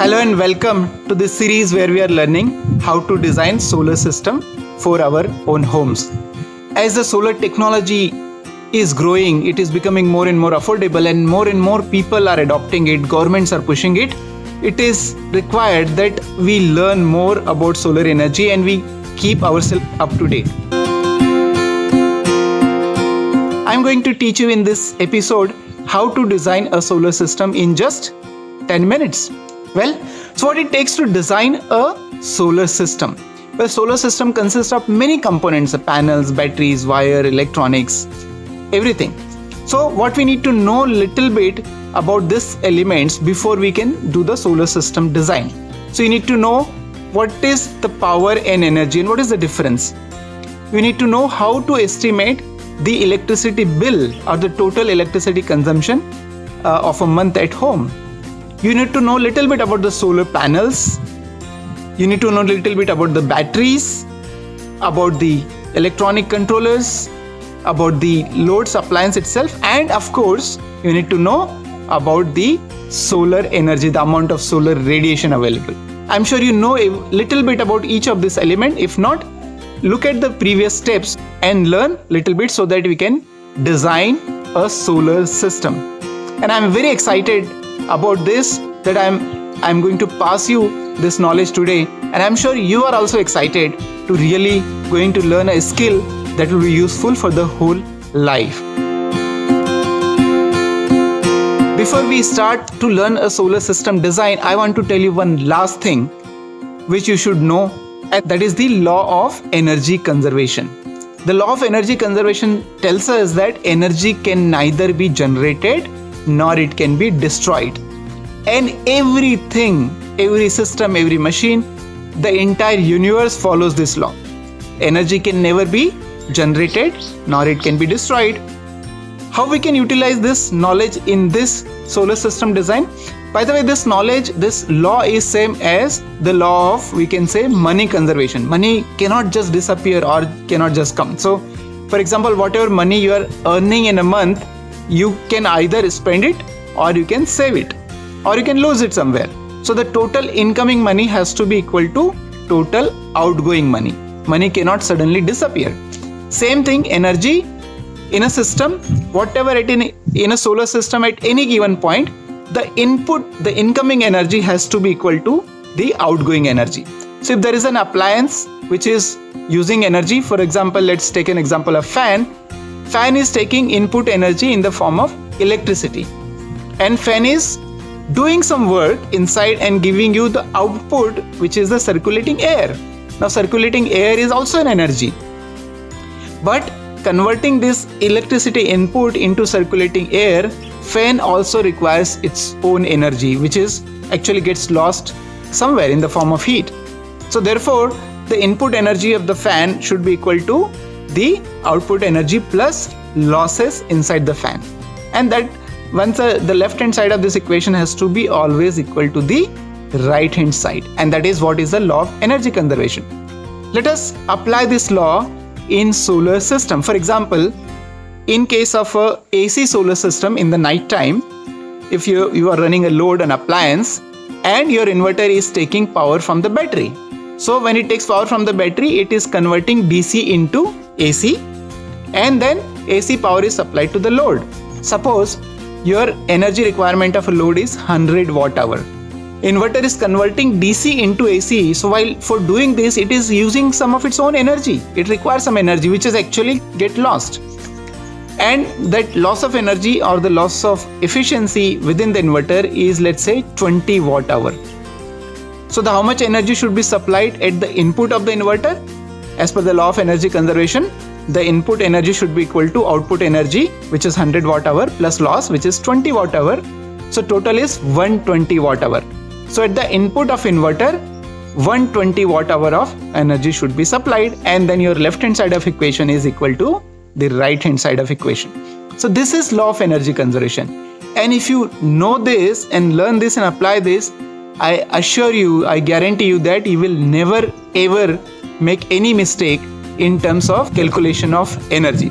Hello and welcome to this series where we are learning how to design solar system for our own homes. As the solar technology is growing, it is becoming more and more affordable and more people are adopting it, governments are pushing it. It is required that we learn more about solar energy and we keep ourselves up to date. I'm going to teach you in this episode how to design a solar system in just 10 minutes. Well, so what it takes to design a solar system? Well, solar system consists of many components, panels, batteries, wire, electronics, everything. So what we need to know little bit about these elements before we can do the solar system design. So you need to know what is the power and energy and what is the difference. We need to know how to estimate the electricity bill or the total electricity consumption of a month at home. You need to know a little bit about the solar panels. You need to know a little bit about the batteries, about the electronic controllers, about the load appliance itself, and of course, you need to know about the solar energy, the amount of solar radiation available. I'm sure you know a little bit about each of this element. If not, look at the previous steps and learn a little bit so that we can design a solar system. And I'm very excited about this, that I'm going to pass you this knowledge today, and I'm sure you are also excited to really going to learn a skill that will be useful for the whole life. Before we start to learn a solar system design, I want to tell you one last thing which you should know, and that is the law of energy conservation. The law of energy conservation tells us that energy can neither be generated nor it can be destroyed. And everything, every system, every machine, the entire universe follows this law. Energy can never be generated nor it can be destroyed. How we can utilize this knowledge in this solar system design? By the way, this knowledge, this law is same as the law of, we can say, money conservation. Money cannot just disappear or cannot just come. So, for example, whatever money you are earning in a month, you can either spend it or you can save it or you can lose it somewhere. So the total incoming money has to be equal to total outgoing money. Money cannot suddenly disappear. Same thing, energy in a system, whatever it in a solar system at any given point, the input, the incoming energy has to be equal to the outgoing energy. So if there is an appliance which is using energy, for example, let's take an example of fan. Fan is taking input energy in the form of electricity, and fan is doing some work inside and giving you the output, which is the circulating air. Now circulating air is also an energy, but converting this electricity input into circulating air, fan also requires its own energy, which is actually gets lost somewhere in the form of heat. So therefore the input energy of the fan should be equal to the output energy plus losses inside the fan, and that once the left hand side of this equation has to be always equal to the right hand side, and that is what is the law of energy conservation. Let us apply this law in solar system. For example, in case of a AC solar system in the night time, if you are running a load, an appliance, and your inverter is taking power from the battery. So when it takes power from the battery, it is converting DC into AC, and then AC power is supplied to the load. Suppose your energy requirement of a load is 100 watt hour. Inverter is converting DC into AC. So while for doing this, it is using some of its own energy. It requires some energy which is actually get lost. And that loss of energy or the loss of efficiency within the inverter is, let's say, 20 watt hour. So how much energy should be supplied at the input of the inverter? As per the law of energy conservation, the input energy should be equal to output energy, which is 100 watt hour, plus loss, which is 20 watt hour. So total is 120 watt hour. So at the input of inverter, 120 watt hour of energy should be supplied, and then your left hand side of equation is equal to the right hand side of equation. So this is law of energy conservation. And if you know this and learn this and apply this, I assure you, I guarantee you that you will never ever make any mistake in terms of calculation of energy.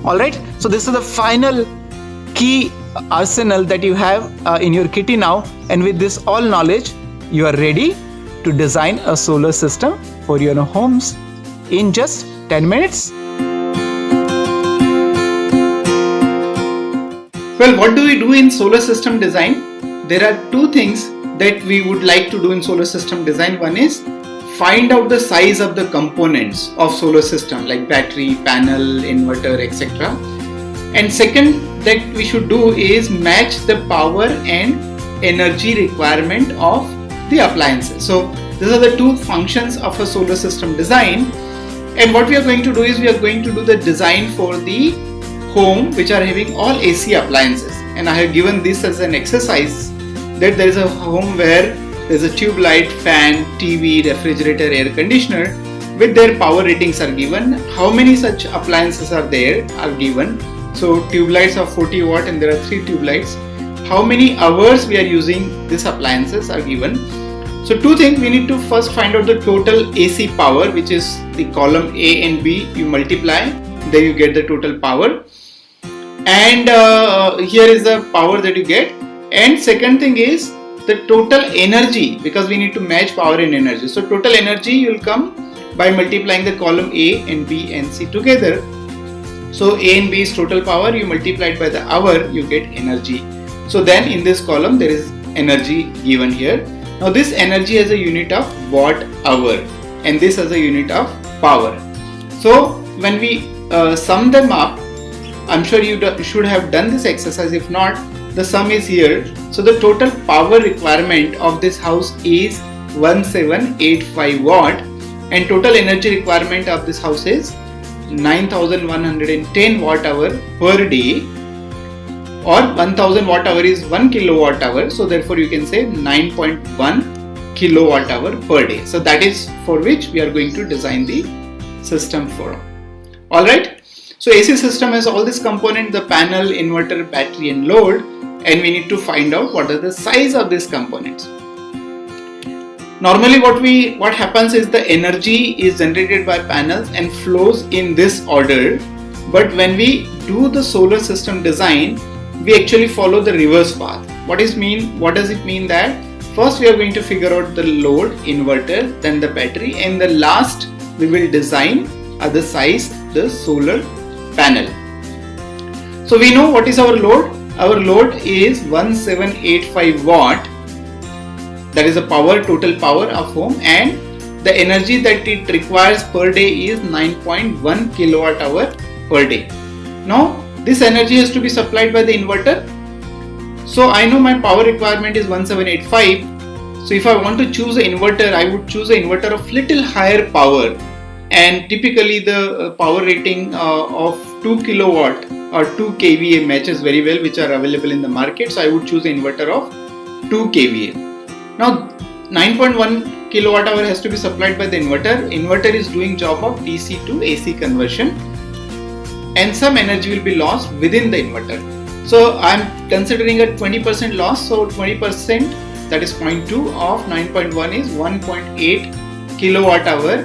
Alright, so this is the final key arsenal that you have in your kitty now, and with this all knowledge you are ready to design a solar system for your homes in just 10 minutes. Well, what do we do in solar system design? There are two things that we would like to do in solar system design. One is find out the size of the components of solar system like battery, panel, inverter, etc. And second that we should do is match the power and energy requirement of the appliances. So these are the two functions of a solar system design. And what we are going to do is we are going to do the design for the home which are having all AC appliances. And I have given this as an exercise that there is a home where there is a tube light, fan, TV, refrigerator, air conditioner with their power ratings are given. How many such appliances are there are given. So tube lights are 40 watt and there are 3 tube lights. How many hours we are using these appliances are given. So two things, we need to first find out the total AC power, which is the column A and B, you multiply, then you get the total power. And here is the power that you get. And second thing is the total energy, because we need to match power and energy. So total energy will come by multiplying the column A and B and C together. So A and B is total power, you multiply it by the hour, you get energy. So then in this column there is energy given here. Now this energy has a unit of watt hour and this has a unit of power. So when we sum them up, I'm sure you should have done this exercise. If not, the sum is here. So the total power requirement of this house is 1785 watt and total energy requirement of this house is 9110 watt hour per day, or 1000 watt hour is 1 kilowatt hour. So therefore you can say 9.1 kilowatt hour per day. So that is for which we are going to design the system for. Alright. So AC system has all these components, the panel, inverter, battery and load, and we need to find out what are the size of these components. Normally what happens is the energy is generated by panels and flows in this order, but when we do the solar system design, we actually follow the reverse path. What does it mean that first we are going to figure out the load, inverter, then the battery, and the last we will design the size, the solar panel. So we know what is our load. Our load is 1785 watt. That is the power, total power of home, and the energy that it requires per day is 9.1 kilowatt hour per day. Now this energy has to be supplied by the inverter. So I know my power requirement is 1785. So if I want to choose an inverter, I would choose an inverter of little higher power, and typically the power rating of 2 kilowatt or 2 kVA matches very well, which are available in the market. So I would choose an inverter of 2 kVA. Now 9.1 kilowatt hour has to be supplied by the inverter. Inverter is doing job of DC to AC conversion, and some energy will be lost within the inverter. So I am considering a 20% loss. So 20%, that is 0.2 of 9.1 is 1.8 kilowatt hour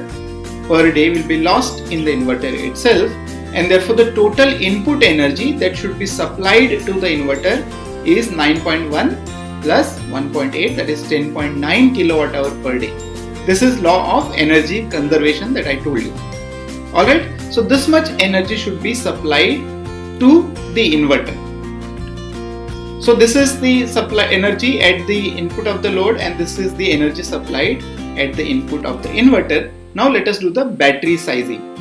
per day will be lost in the inverter itself, and therefore the total input energy that should be supplied to the inverter is 9.1 plus 1.8, that is 10.9 kilowatt hour per day. This is law of energy conservation that I told you. Alright, so this much energy should be supplied to the inverter. So this is the supply energy at the input of the load, and this is the energy supplied at the input of the inverter. Now let us do the battery sizing.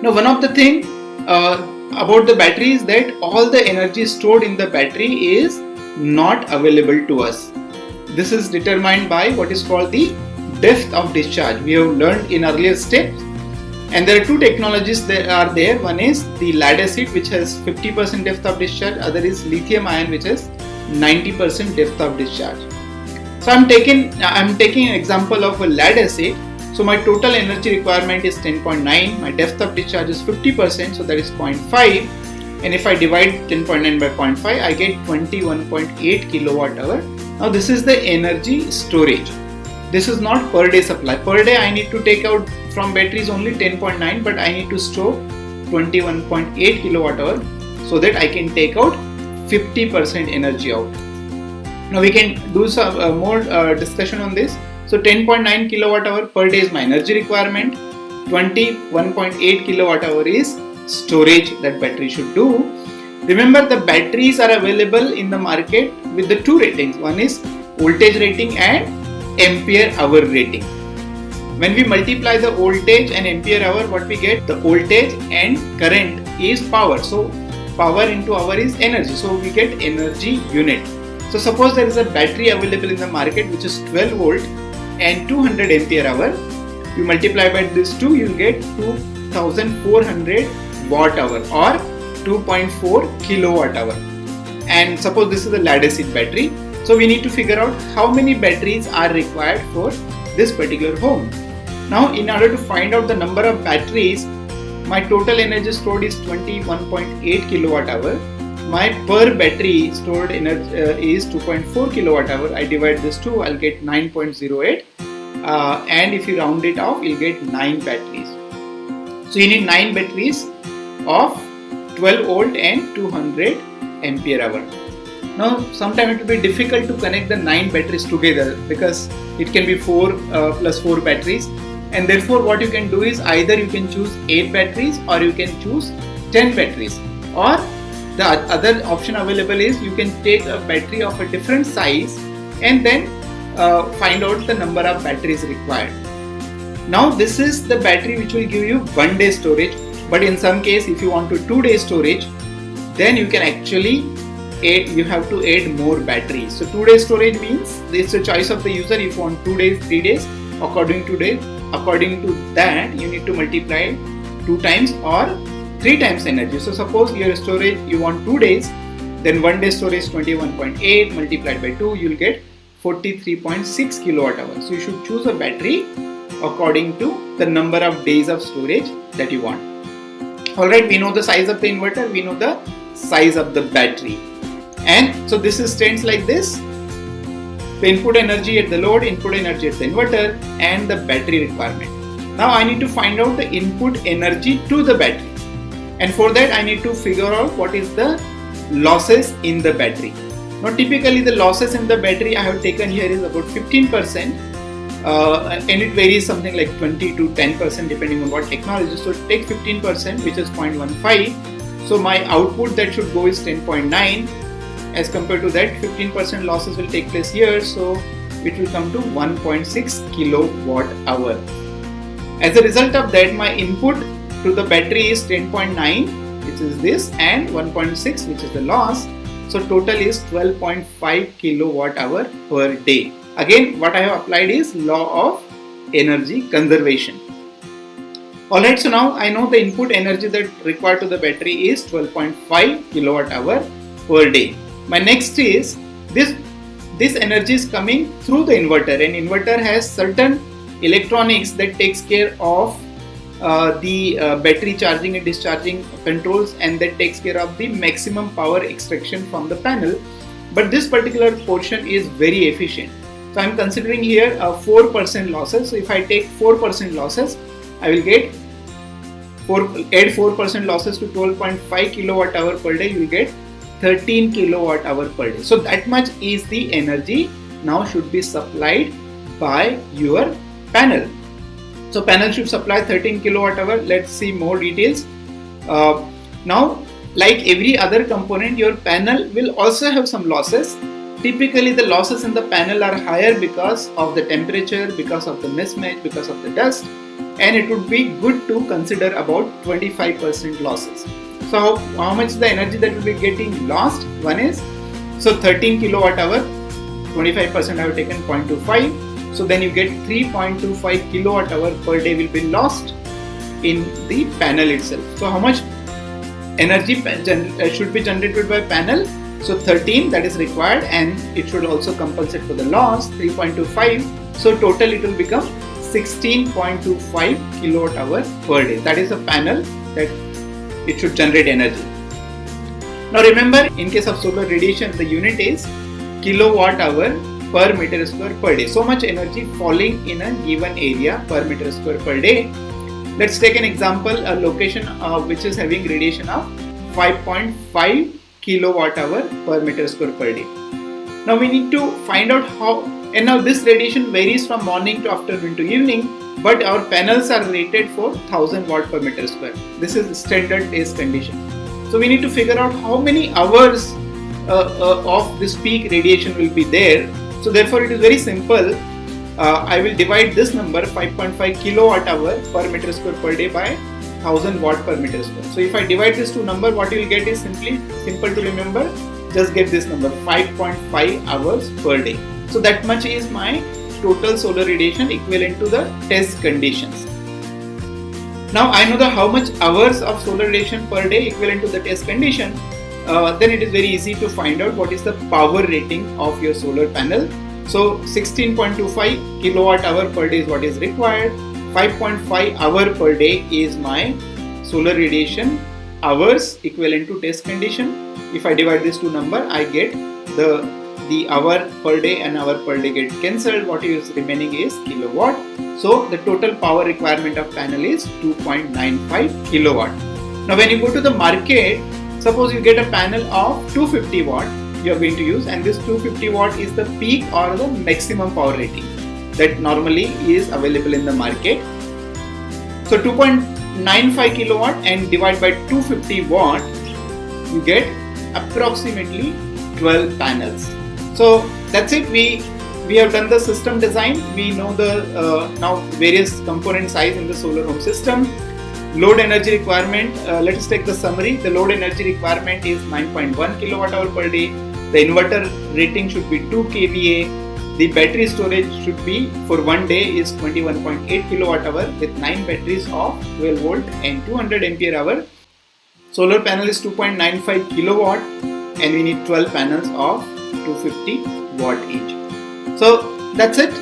Now one of the thing about the battery is that all the energy stored in the battery is not available to us. This is determined by what is called the depth of discharge. We have learned in earlier steps, and there are two technologies that are there. One is the lead acid, which has 50% depth of discharge. Other is lithium ion, which has 90% depth of discharge. So I'm taking an example of a lead acid. So my total energy requirement is 10.9. My depth of discharge is 50%, so that is 0.5. And if I divide 10.9 by 0.5, I get 21.8 kilowatt hour. Now this is the energy storage. This is not per day supply. Per day I need to take out from batteries only 10.9, but I need to store 21.8 kilowatt hour. so that I can take out 50% energy out. Now we can do some more discussion on this. So 10.9 kilowatt hour per day is my energy requirement. 21.8 kilowatt hour is storage that battery should do. Remember, the batteries are available in the market with the two ratings. One is voltage rating and ampere hour rating. When we multiply the voltage and ampere hour, what we get? The voltage and current is power. So power into hour is energy. So we get energy unit. So suppose there is a battery available in the market which is 12 volt and 200 ampere hour. You multiply by this 2, you will get 2400 watt hour or 2.4 kilowatt hour. And suppose this is a lead acid battery. So we need to figure out how many batteries are required for this particular home. Now in order to find out the number of batteries, my total energy stored is 21.8 kilowatt hour. My per battery stored energy is 2.4 kilowatt hour. I divide this 2, I'll get 9.08. And if you round it off, you'll get 9 batteries. So you need 9 batteries of 12 volt and 200 ampere hour. Now sometimes it will be difficult to connect the 9 batteries together because it can be 4 plus 4 batteries, and therefore what you can do is either you can choose 8 batteries or you can choose 10 batteries, or the other option available is you can take a battery of a different size and then find out the number of batteries required. Now this is the battery which will give you 1 day storage, but in some case if you want to 2 day storage, then you can actually you have to add more batteries. So 2 day storage means it's a choice of the user. If you want 2 days, 3 days, according to that you need to multiply 2 times or 3 times energy. So suppose your storage you want 2 days, then 1 day storage 21.8 multiplied by 2, you will get 43.6 kilowatt hours. So you should choose a battery according to the number of days of storage that you want. Alright, we know the size of the inverter, we know the size of the battery. And so this stands like this: the input energy at the load, input energy at the inverter, and the battery requirement. Now I need to find out the input energy to the battery, and for that I need to figure out what is the losses in the battery. Now typically the losses in the battery I have taken here is about 15%, and it varies something like 20 to 10% depending on what technology. So take 15%, which is 0.15. So my output that should go is 10.9. As compared to that, 15% losses will take place here, so it will come to 1.6 kilowatt hour. As a result of that, my input to the battery is 10.9, which is this, and 1.6, which is the loss. So total is 12.5 kilowatt hour per day. Again, what I have applied is law of energy conservation. Alright, so now I know the input energy that required to the battery is 12.5 kilowatt hour per day. My next is this energy is coming through the inverter, and inverter has certain electronics that takes care of the battery charging and discharging controls, and that takes care of the maximum power extraction from the panel. But this particular portion is very efficient. So I am considering here a 4% losses. So if I take 4% losses, I will get add 4% losses to 12.5 kilowatt hour per day, you will get 13 kilowatt hour per day. So that much is the energy now should be supplied by your panel. So panel should supply 13 kilowatt hour. Let's see more details. Now, like every other component, your panel will also have some losses. Typically the losses in the panel are higher because of the temperature, because of the mismatch, because of the dust, and it would be good to consider about 25% losses. So how much is the energy that will be getting lost? One is, so 13 kilowatt hour, 25% I have taken 0.25. So then you get 3.25 kilowatt hour per day will be lost in the panel itself. So how much energy should be generated by panel? So 13, that is required, and it should also compensate for the loss, 3.25. So total it will become 16.25 kilowatt hour per day. That is the panel that it should generate energy. Now remember, in case of solar radiation, the unit is kilowatt hour per meter square per day. So much energy falling in a given area per meter square per day. Let's take an example, a location which is having radiation of 5.5 kilowatt hour per meter square per day. Now we need to find out how, and now this radiation varies from morning to afternoon to evening, but our panels are rated for 1000 watt per meter square. This is standard test condition. So we need to figure out how many hours of this peak radiation will be there. So therefore it is very simple. I will divide this number 5.5 kilowatt hour per meter square per day by 1000 watt per meter square. So if I divide this two number, what you will get is simple to remember. Just get this number, 5.5 hours per day. So that much is my total solar radiation equivalent to the test conditions. Now I know how much hours of solar radiation per day equivalent to the test condition. Then it is very easy to find out what is the power rating of your solar panel. So 16.25 kilowatt hour per day is what is required. 5.5 hour per day is my solar radiation hours equivalent to test condition. If I divide these two number, I get the hour per day and hour per day get cancelled. What is remaining is kilowatt. So the total power requirement of panel is 2.95 kilowatt. Now when you go to the market, suppose you get a panel of 250 watt you are going to use, and this 250 watt is the peak or the maximum power rating that normally is available in the market. So 2.95 kilowatt and divide by 250 watt, you get approximately 12 panels. So that's it. We have done the system design. We know the now various component size in the solar home system. Load energy requirement, let us take the summary. The load energy requirement is 9.1 kilowatt hour per day. The inverter rating should be 2 kVA. The battery storage should be for one day is 21.8 kilowatt hour with 9 batteries of 12 volt and 200 ampere hour. Solar panel is 2.95 kilowatt and we need 12 panels of 250 watt each. So that's it.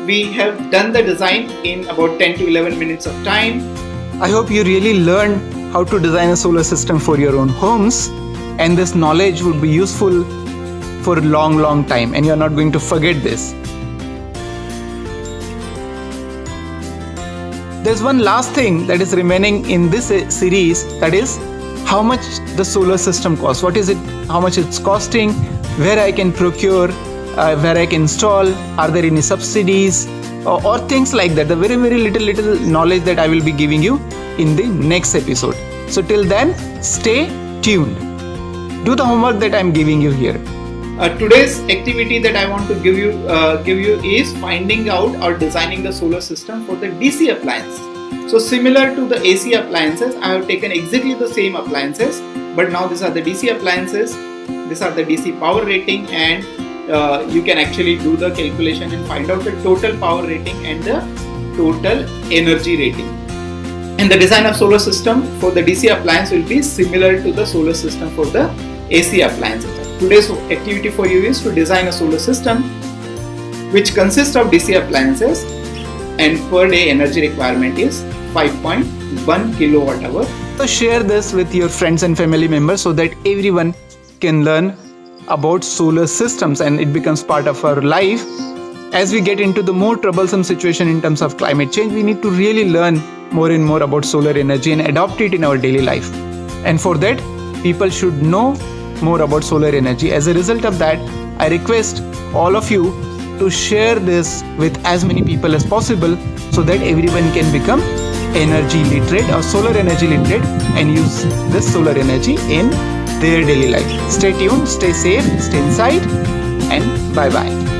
We have done the design in about 10 to 11 minutes of time. I hope you really learned how to design a solar system for your own homes, and this knowledge would be useful for a long time, and you're not going to forget this. There's one last thing that is remaining in this series, that is how much the solar system costs. What is it? How much it's costing? Where I can procure? Where I can install? Are there any subsidies? Or things like that. The very little knowledge that I will be giving you in the next episode. So till then, stay tuned. Do the homework that I am giving you here. Today's activity that I want to give you is finding out or designing the solar system for the DC appliance. So similar to the AC appliances, I have taken exactly the same appliances, but now these are the DC appliances. These are the DC power rating, and you can actually do the calculation and find out the total power rating and the total energy rating. And the design of solar system for the DC appliance will be similar to the solar system for the AC appliances. Today's activity for you is to design a solar system which consists of DC appliances, and per day energy requirement is 5.1 kilowatt hour. So share this with your friends and family members so that everyone can learn about solar systems and it becomes part of our life. As we get into the more troublesome situation in terms of climate change, we need to really learn more and more about solar energy and adopt it in our daily life. And for that, people should know more about solar energy. As a result of that, I request all of you to share this with as many people as possible so that everyone can become energy literate or solar energy literate and use this solar energy in their daily life. Stay tuned, stay safe, stay inside, and bye-bye.